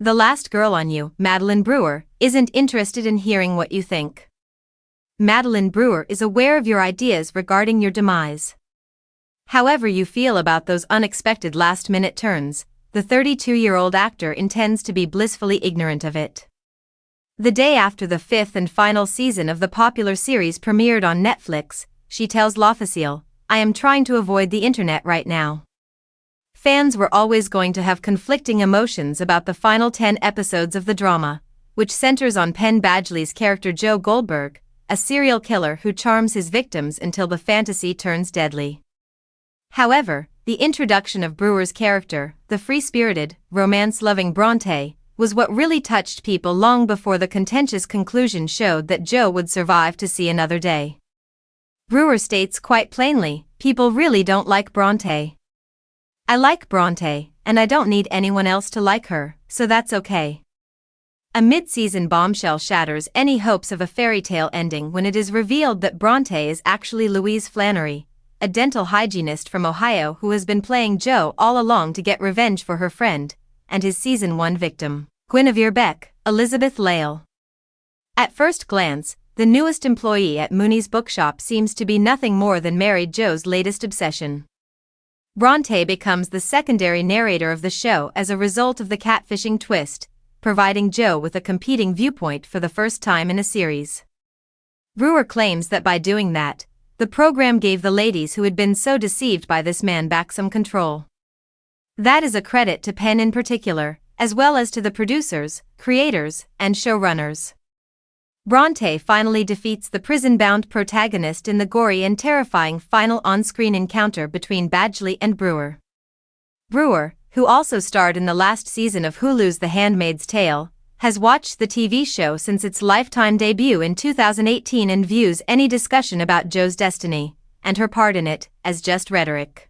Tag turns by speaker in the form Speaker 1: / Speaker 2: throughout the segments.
Speaker 1: The last girl on you, Madeline Brewer, isn't interested in hearing what you think. Madeline Brewer is aware of your ideas regarding your demise. However you feel about those unexpected last-minute turns, the 32-year-old actor intends to be blissfully ignorant of it. The day after the fifth and final season of the popular series premiered on Netflix, she tells L'Officiel, "I am trying to avoid the internet right now." Fans were always going to have conflicting emotions about the final 10 episodes of the drama, which centers on Penn Badgley's character Joe Goldberg, a serial killer who charms his victims until the fantasy turns deadly. However, the introduction of Brewer's character, the free-spirited, romance-loving Bronte, was what really touched people long before the contentious conclusion showed that Joe would survive to see another day. Brewer states quite plainly, "People really don't like Bronte. I like Bronte, and I don't need anyone else to like her, so that's okay." A mid-season bombshell shatters any hopes of a fairy tale ending when it is revealed that Bronte is actually Louise Flannery, a dental hygienist from Ohio who has been playing Joe all along to get revenge for her friend and his season 1 victim, Guinevere Beck, Elizabeth Lale. At first glance, the newest employee at Mooney's bookshop seems to be nothing more than married Joe's latest obsession. Bronte becomes the secondary narrator of the show as a result of the catfishing twist, providing Joe with a competing viewpoint for the first time in a series. Brewer claims that by doing that, the program gave the ladies who had been so deceived by this man back some control. That is a credit to Penn in particular, as well as to the producers, creators, and showrunners. Bronte finally defeats the prison-bound protagonist in the gory and terrifying final on-screen encounter between Badgley and Brewer. Brewer, who also starred in the last season of Hulu's The Handmaid's Tale, has watched the TV show since its Lifetime debut in 2018 and views any discussion about Joe's destiny, and her part in it, as just rhetoric.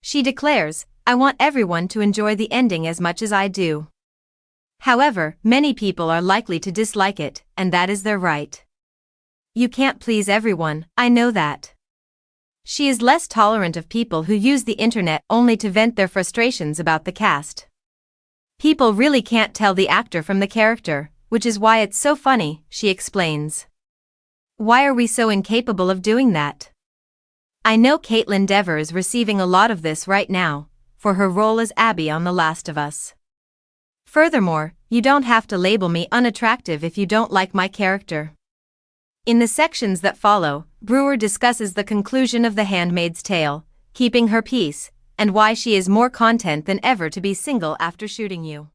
Speaker 1: She declares, "I want everyone to enjoy the ending as much as I do. However, many people are likely to dislike it, and that is their right. You can't please everyone, I know that." She is less tolerant of people who use the internet only to vent their frustrations about the cast. "People really can't tell the actor from the character, which is why it's so funny," she explains. "Why are we so incapable of doing that? I know Caitlin Dever is receiving a lot of this right now, for her role as Abby on The Last of Us. Furthermore, you don't have to label me unattractive if you don't like my character." In the sections that follow, Brewer discusses the conclusion of The Handmaid's Tale, keeping her peace, and why she is more content than ever to be single after shooting you.